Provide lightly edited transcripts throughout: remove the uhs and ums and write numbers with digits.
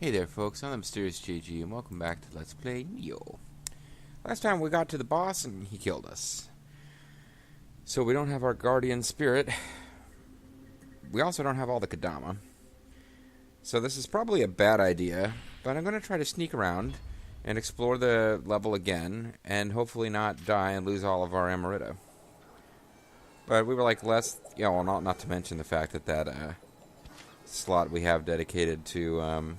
Hey there folks, I'm the Mysterious JG and welcome back to Let's Play Nioh. Last time we got to the boss and he killed us. So we don't have our guardian spirit. We also don't have all the Kodama. So this is probably a bad idea, but I'm going to try to sneak around and explore the level again and hopefully not die and lose all of our Amarita. But we were like not to mention the fact that that slot we have dedicated to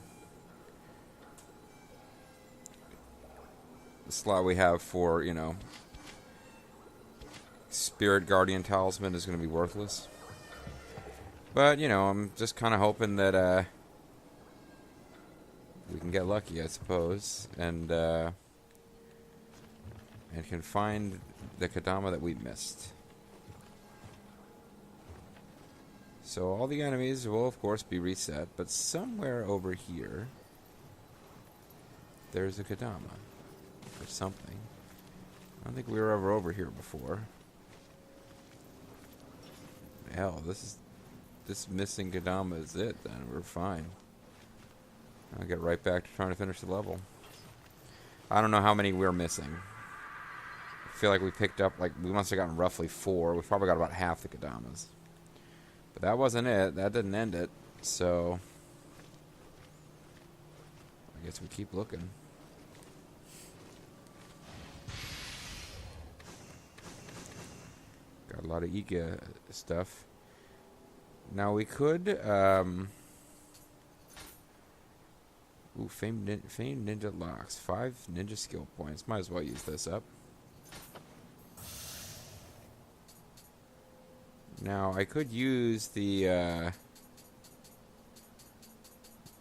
the slot we have for, Spirit Guardian Talisman is going to be worthless. But, I'm just kind of hoping that we can get lucky, I suppose, and can find the Kodama that we missed. So all the enemies will, of course, be reset, but somewhere over here, there's a Kodama. Or something. I don't think we were ever over here before. Hell, this missing Kodama is it, then. We're fine. I'll get right back to trying to finish the level. I don't know how many we're missing. I feel like we picked up, we must have gotten roughly 4. We've probably got about half the Kodamas. But that wasn't it. That didn't end it. So, I guess we keep looking. Got a lot of Iga stuff. Now we could, famed ninja locks. 5 ninja skill points. Might as well use this up. Now I could use the,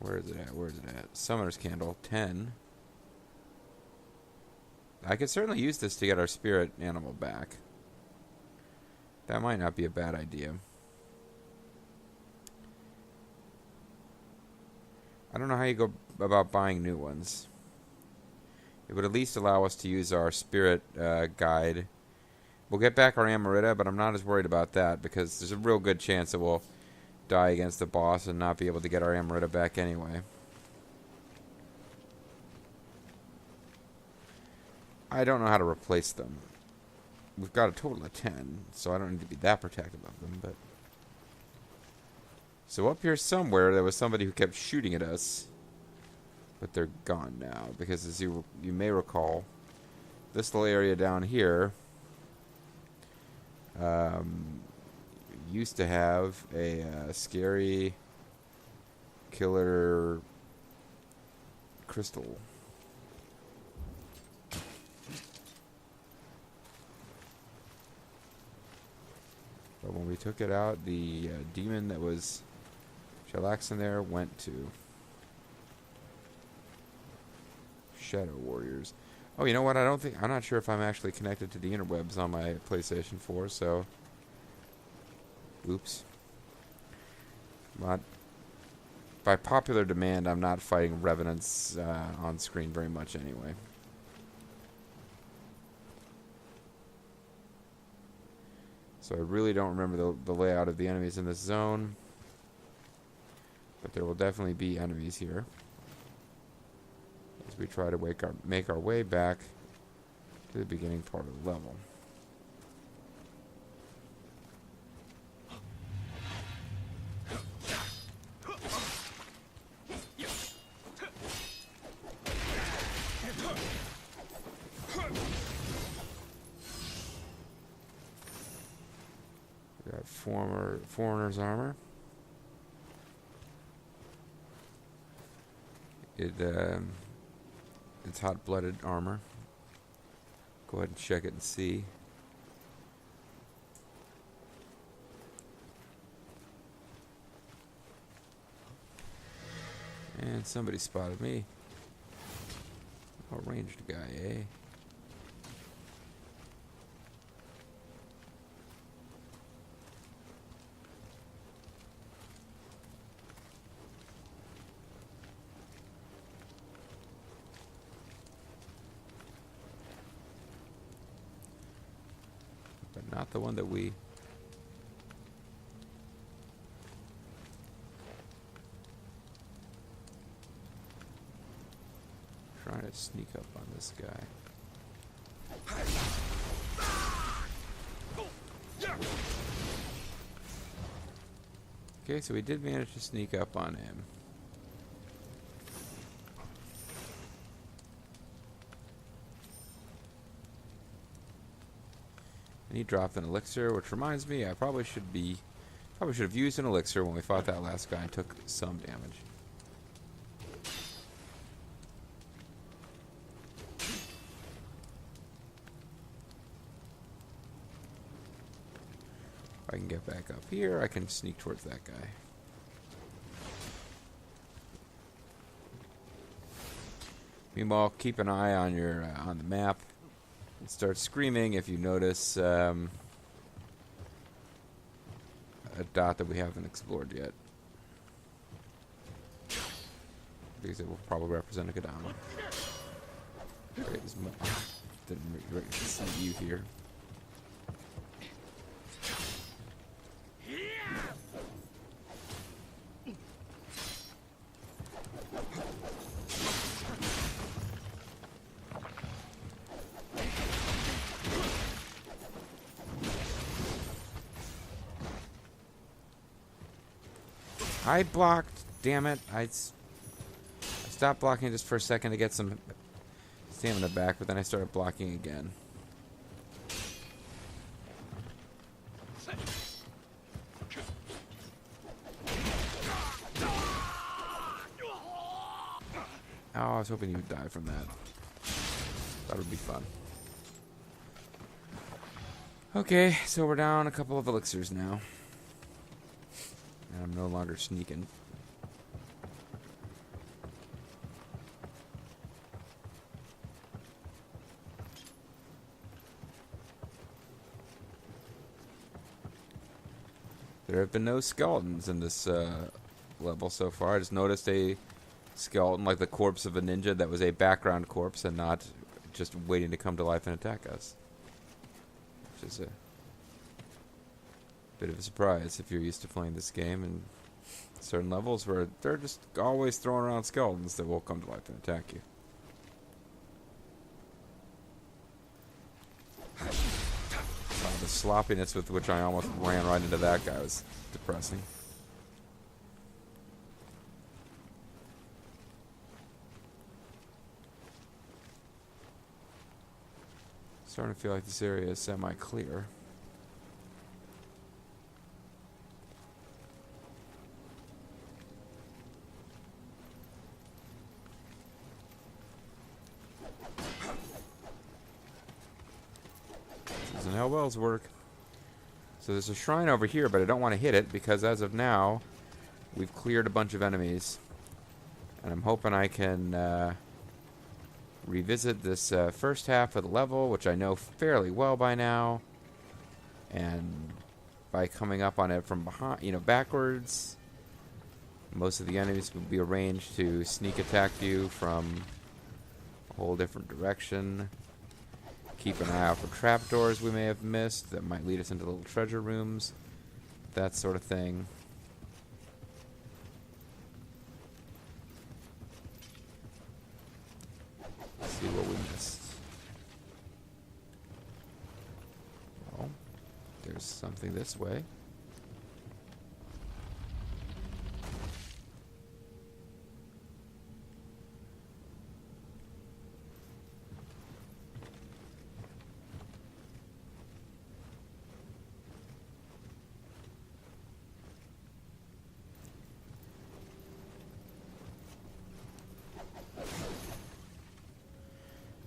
where is it at? Summoner's Candle, 10. I could certainly use this to get our spirit animal back. That might not be a bad idea. I don't know how you go about buying new ones. It would at least allow us to use our spirit guide. We'll get back our Amarita, but I'm not as worried about that because there's a real good chance that we'll die against the boss and not be able to get our Amarita back anyway. I don't know how to replace them. We've got a total of 10, so I don't need to be that protective of them, but... So up here somewhere, there was somebody who kept shooting at us. But they're gone now, because as you may recall, this little area down here used to have a scary killer crystal. But when we took it out, the demon that was shellaxing there went to Shadow Warriors. Oh, you know what? I'm not sure if I'm actually connected to the interwebs on my PlayStation 4, so... Oops. By popular demand, I'm not fighting Revenants on screen very much anyway. So I really don't remember the layout of the enemies in this zone. But there will definitely be enemies here. As we try to make our way back to the beginning part of the level. We got Foreigner's armor. It's hot-blooded armor. Go ahead and check it and see. And somebody spotted me. Oh, ranged guy, eh? But not the one that we... trying to sneak up on this guy. Okay, so we did manage to sneak up on him. And he dropped an elixir, which reminds me, I probably should have used an elixir when we fought that last guy and took some damage. If I can get back up here, I can sneak towards that guy. Meanwhile, keep an eye on your on the map. And start screaming if you notice a dot that we haven't explored yet, because it will probably represent a Kodama. Great, didn't see you here. I blocked, damn it. I stopped blocking just for a second to get some stamina back, but then I started blocking again. Oh, I was hoping you would die from that. That would be fun. Okay, so we're down a couple of elixirs now. And I'm no longer sneaking. There have been no skeletons in this level so far. I just noticed a skeleton, like the corpse of a ninja, that was a background corpse and not just waiting to come to life and attack us. Which is a bit of a surprise if you're used to playing this game and certain levels where they're just always throwing around skeletons that will come to life and attack you. The sloppiness with which I almost ran right into that guy was depressing. Starting to feel like this area is semi-clear. Doesn't how wells work. So there's a shrine over here, but I don't want to hit it because as of now, we've cleared a bunch of enemies. And I'm hoping I can revisit this first half of the level, which I know fairly well by now. And by coming up on it from behind, backwards, most of the enemies will be arranged to sneak attack you from a whole different direction. Keep an eye out for trapdoors we may have missed that might lead us into little treasure rooms, that sort of thing. Let's see what we missed. Oh, there's something this way.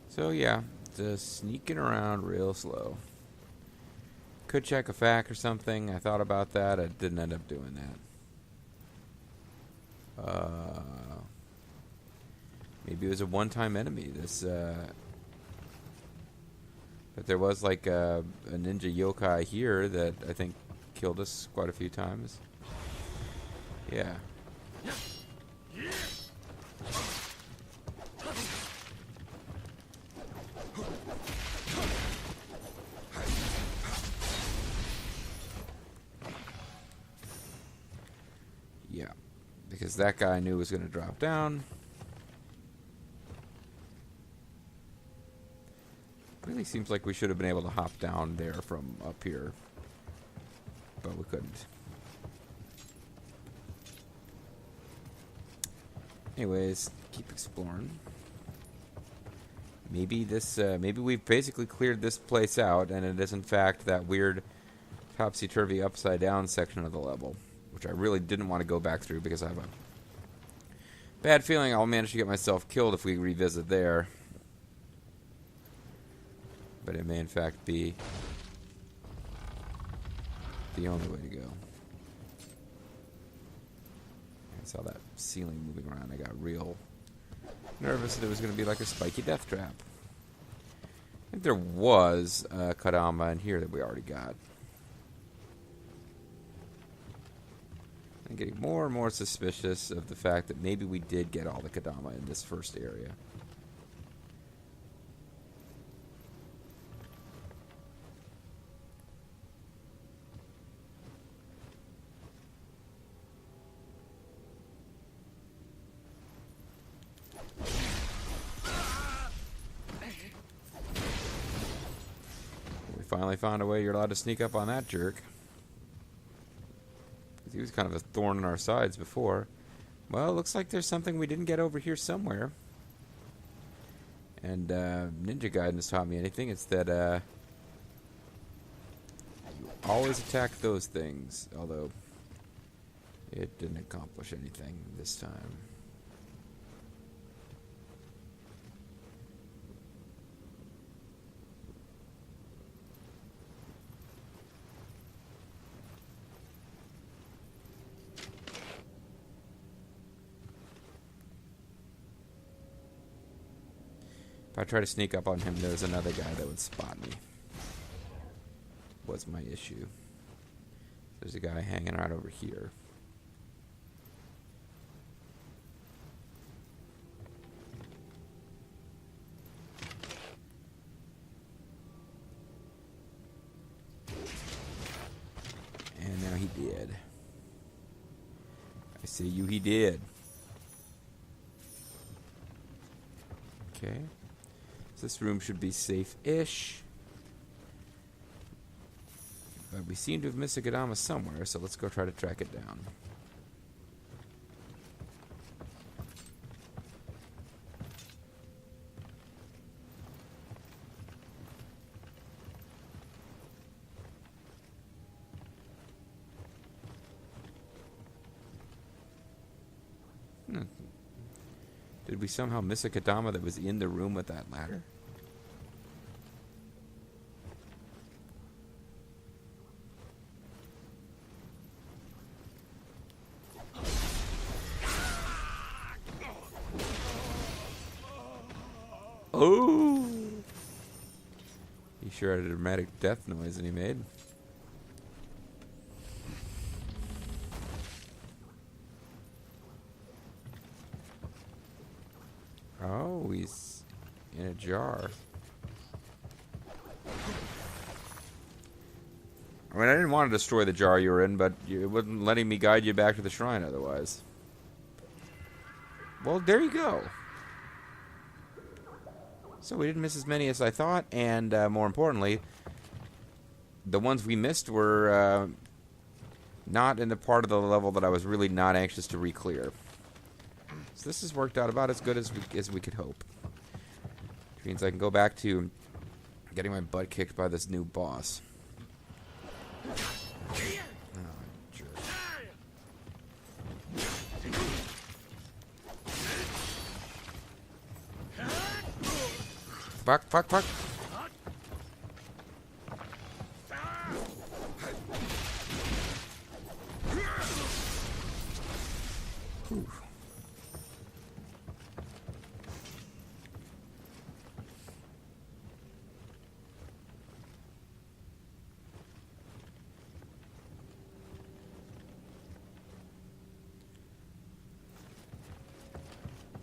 So yeah, just sneaking around real slow. Could check a fac or something. I thought about that. I didn't end up doing that. Maybe it was a one-time enemy. But there was like a ninja yokai here that I think killed us quite a few times. Yeah. Yeah, because that guy I knew was going to drop down. Really seems like we should have been able to hop down there from up here. But we couldn't. Anyways, keep exploring. Maybe this, maybe we've basically cleared this place out, and it is in fact that weird topsy-turvy upside-down section of the level, which I really didn't want to go back through because I have a bad feeling I'll manage to get myself killed if we revisit there. But it may in fact be the only way to go. I saw that ceiling moving around. I got real nervous that it was going to be like a spiky death trap. I think there was a Kodama in here that we already got. I'm getting more and more suspicious of the fact that maybe we did get all the Kodama in this first area. Finally found a way you're allowed to sneak up on that jerk. He was kind of a thorn in our sides before. Well, it looks like there's something we didn't get over here somewhere. And Ninja Gaiden taught me anything. It's that you always attack those things. Although it didn't accomplish anything this time. If I try to sneak up on him, there's another guy that would spot me. What's my issue? There's a guy hanging out over here. And now he did. I see you, he did. Okay. This room should be safe-ish. But we seem to have missed a Kodama somewhere, so let's go try to track it down. Did we somehow miss a Kodama that was in the room with that ladder? Oh! He sure had a dramatic death noise that he made. Oh, he's in a jar. I mean, I didn't want to destroy the jar you were in, but it wasn't letting me guide you back to the shrine otherwise. Well, there you go. So we didn't miss as many as I thought, and more importantly, the ones we missed were not in the part of the level that I was really not anxious to re-clear. So this has worked out about as good as we could hope. Which means I can go back to getting my butt kicked by this new boss. Oh, jerk. Fuck, fuck, fuck. Whew.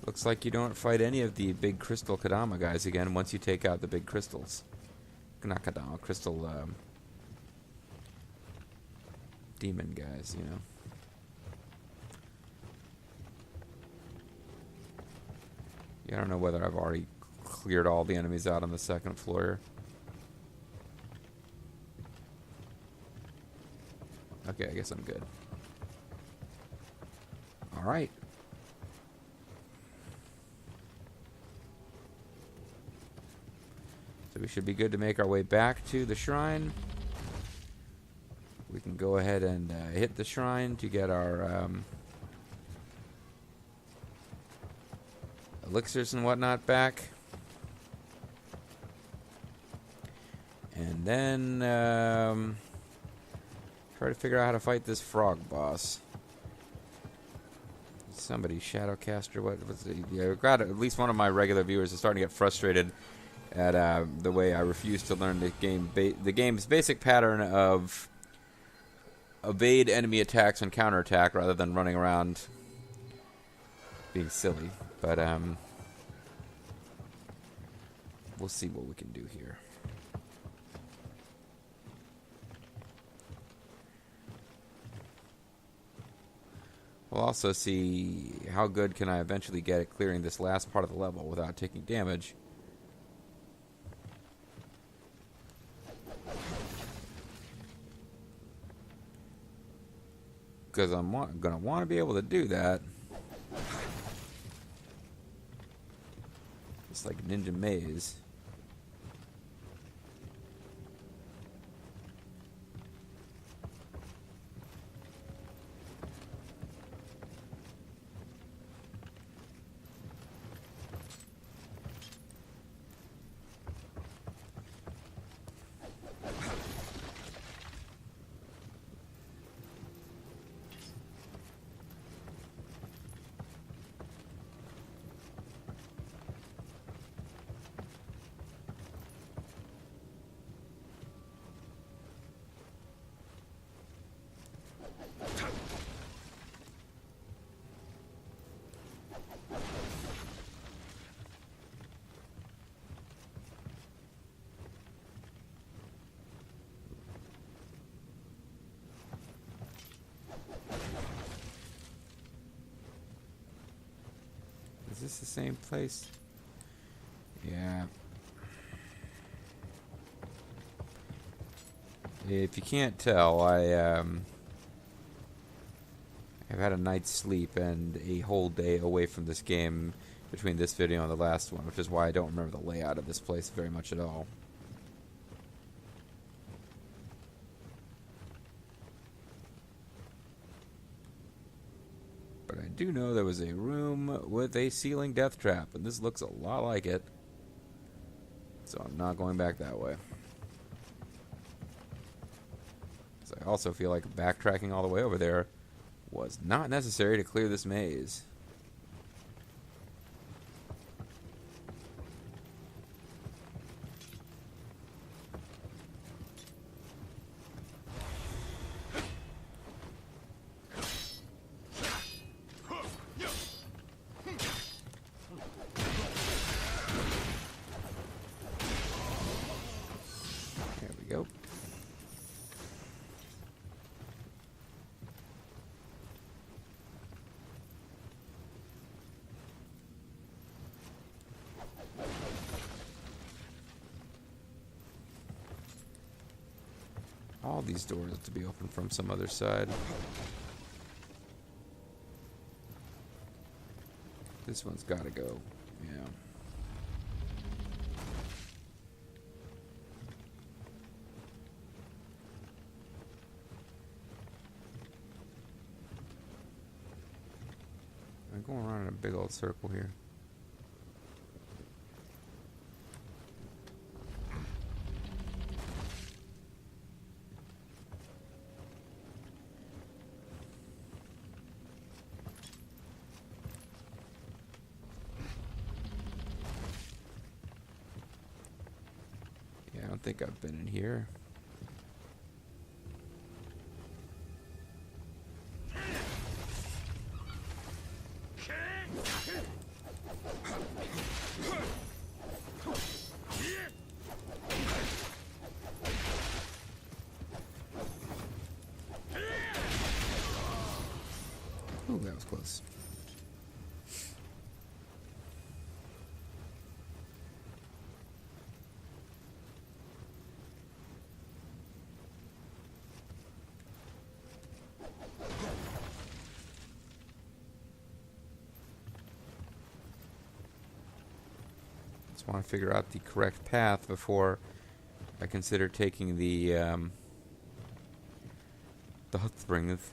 Looks like you don't fight any of the big crystal Kodama guys again once you take out the big crystals. Not Kodama, crystal demon guys, you know. Yeah, I don't know whether I've already cleared all the enemies out on the second floor. Okay, I guess I'm good. Alright. So we should be good to make our way back to the shrine. We can go ahead and hit the shrine to get our elixirs and whatnot back. And then try to figure out how to fight this frog boss. Somebody, Shadowcaster, what's it? Yeah, I've got at least one of my regular viewers is starting to get frustrated at the way I refuse to learn the game's basic pattern of evade enemy attacks and counterattack rather than running around being silly. But we'll see what we can do here. We'll also see how good can I eventually get at clearing this last part of the level without taking damage. Because I'm going to want to be able to do that. It's like a ninja maze. Is this the same place? Yeah. If you can't tell, I've had a night's sleep and a whole day away from this game between this video and the last one, which is why I don't remember the layout of this place very much at all. But I do know there was a room with a ceiling death trap, and this looks a lot like it. So I'm not going back that way. So I also feel like backtracking all the way over there was not necessary to clear this maze. There we go. All these doors have to be open from some other side. This one's got to go. Yeah. I'm going around in a big old circle here. Yeah, I don't think I've been in here. Ooh, that was close. Just want to figure out the correct path before I consider taking the hot springs.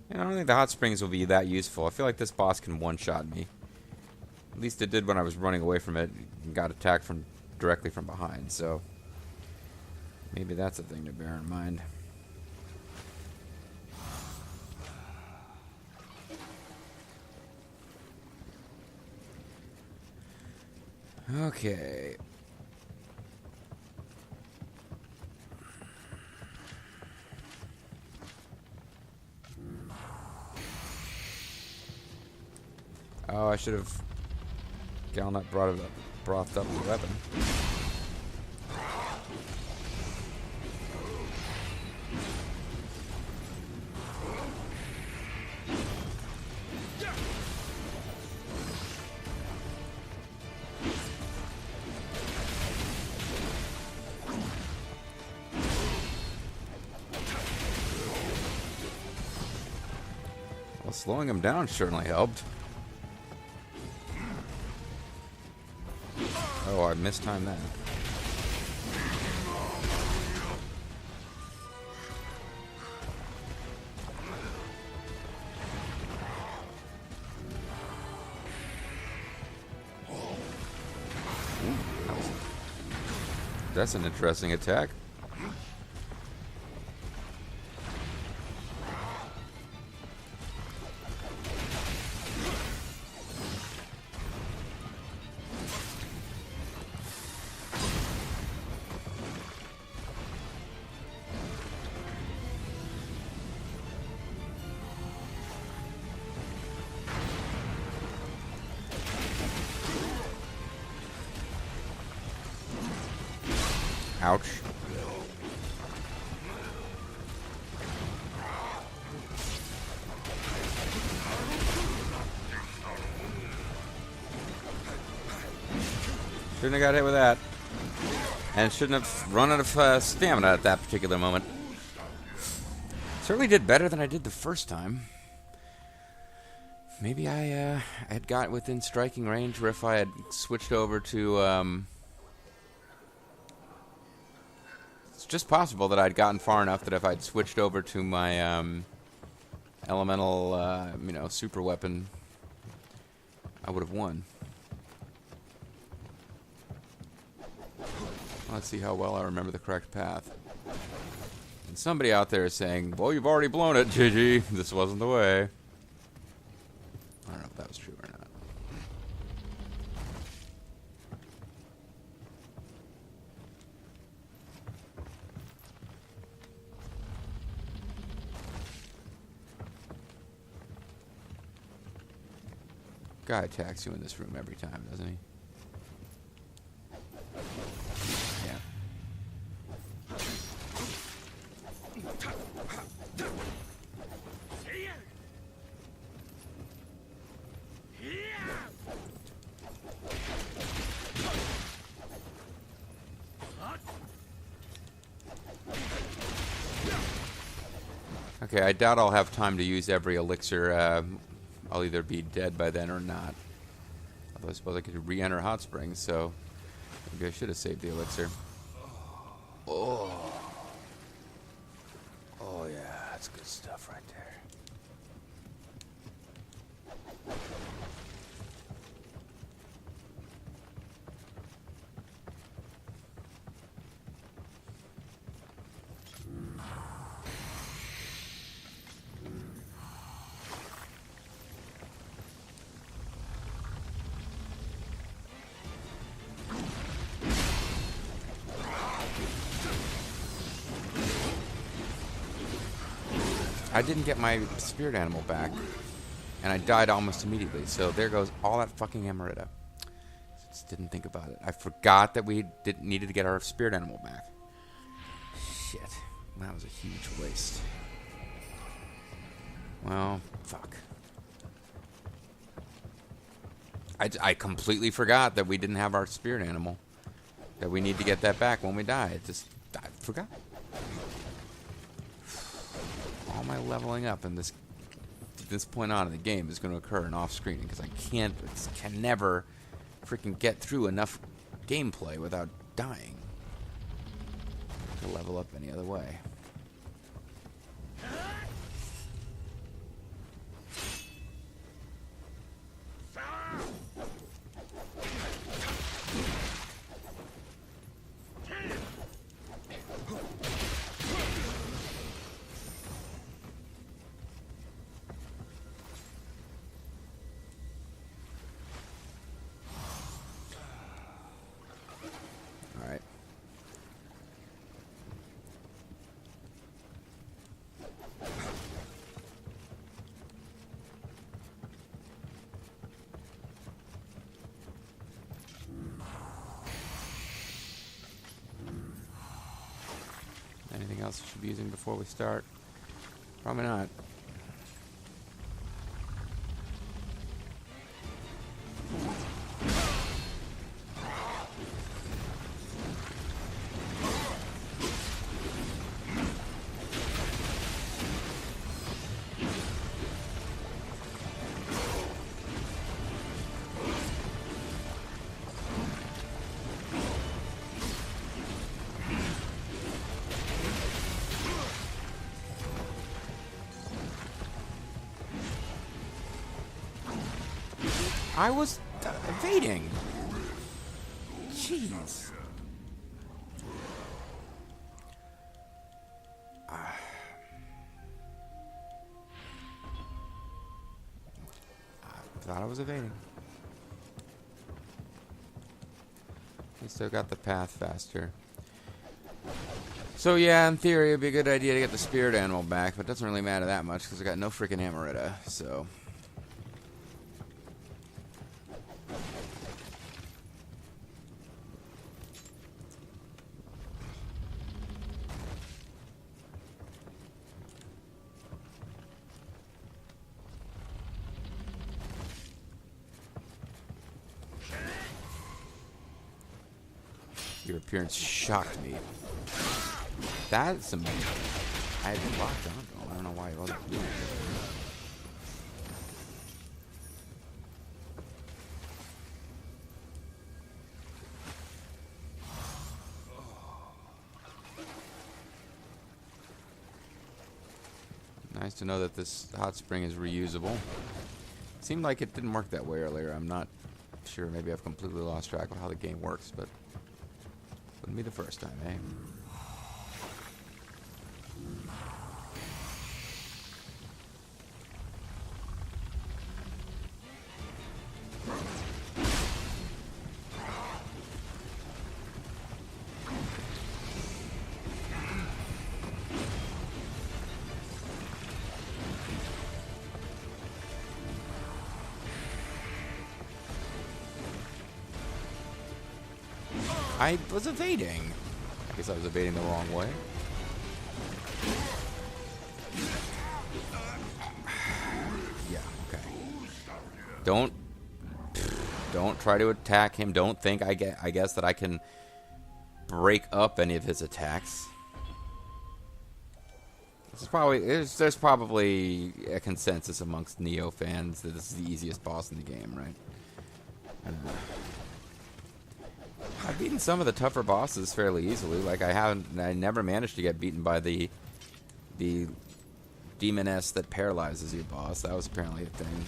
I don't think the hot springs will be that useful. I feel like this boss can one-shot me. At least it did when I was running away from it and got attacked directly from behind, so maybe that's a thing to bear in mind. Okay. Oh, I should have Galnut brothed up the weapon. Well, slowing him down certainly helped. Oh, I mistimed that. That's an interesting attack. Ouch. Shouldn't have got hit with that. And shouldn't have run out of stamina at that particular moment. Certainly did better than I did the first time. Maybe I had got within striking range, or if I had switched over to... It's just possible that I'd gotten far enough that if I'd switched over to my elemental, super weapon, I would have won. Let's see how well I remember the correct path. And somebody out there is saying, well, you've already blown it, GG. This wasn't the way. I don't know if that was true or not. Guy attacks you in this room every time, doesn't he? Yeah. Okay, I doubt I'll have time to use every elixir. I'll either be dead by then or not. Although I suppose I could re-enter hot springs, so maybe I should have saved the elixir. Oh. Oh yeah, that's good stuff right there. I didn't get my spirit animal back, and I died almost immediately, so there goes all that fucking Emerita. Just didn't think about it. I forgot that we needed to get our spirit animal back. Shit. That was a huge waste. Well, fuck. I completely forgot that we didn't have our spirit animal. That we need to get that back when we die. I forgot. All my leveling up in this this point on in the game is going to occur in off-screen because I can never freaking get through enough gameplay without dying to level up any other way. Anything else we should be using before we start? Probably not. I was evading. Jeez. I thought I was evading. We still got the path faster. So yeah, in theory, it'd be a good idea to get the spirit animal back, but it doesn't really matter that much because I got no freaking Amarita, so... Your appearance shocked me. That's some... I had been locked onto him. I don't know why he wasn't doing it. Nice to know that this hot spring is reusable. It seemed like it didn't work that way earlier. I'm not sure. Maybe I've completely lost track of how the game works, but... wouldn't be the first time, eh? I was evading. I guess I was evading the wrong way. Yeah, okay. Don't try to attack him. Don't think I guess that I can break up any of his attacks. This is probably there's probably a consensus amongst Nioh fans that this is the easiest boss in the game, right? I've beaten some of the tougher bosses fairly easily. Like I never managed to get beaten by the demoness that paralyzes your boss. That was apparently a thing.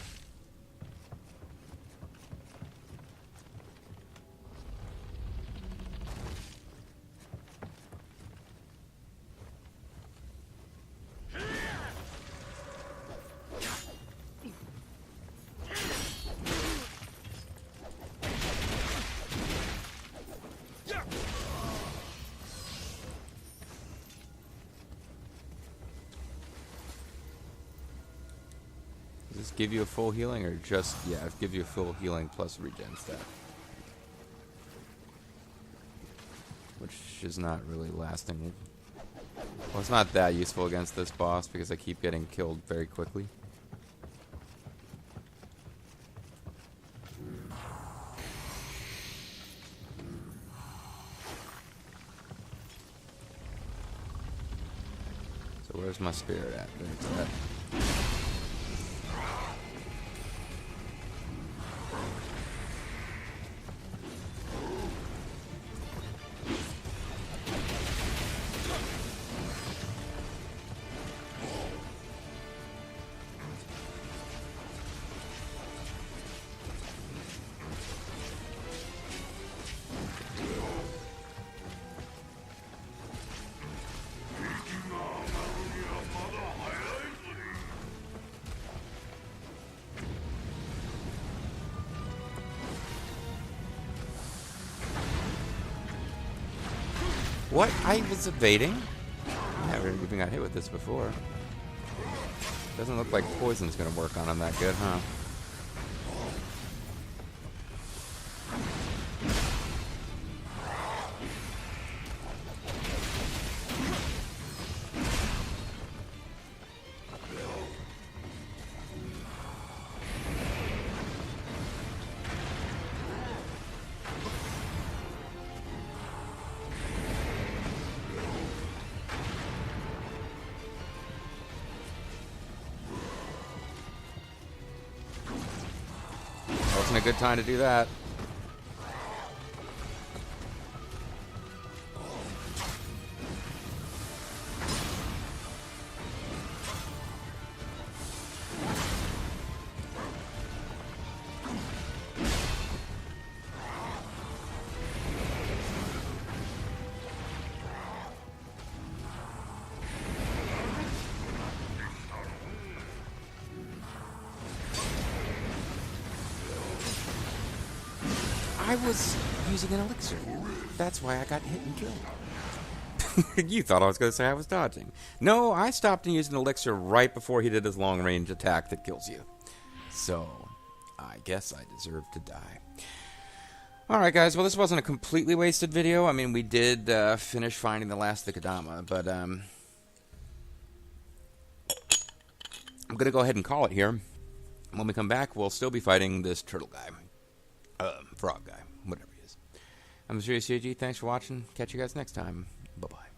Does this give you a full healing or just, yeah, it gives you a full healing plus regen stat. Which is not really lasting. Well, it's not that useful against this boss because I keep getting killed very quickly. So where's my spirit at? There's that. What? I was evading? Never even got hit with this before. Doesn't look like poison's gonna work on him that good, huh? Wasn't a good time to do that. I was using an elixir. That's why I got hit and killed. You thought I was going to say I was dodging. No, I stopped and used an elixir right before he did his long-range attack that kills you. So, I guess I deserve to die. Alright guys, well this wasn't a completely wasted video. I mean, we did finish finding the last of the Kodama, but I'm going to go ahead and call it here. When we come back, we'll still be fighting this turtle guy. Frog guy, whatever he is. I'm Serious JG. Thanks for watching. Catch you guys next time. Bye-bye.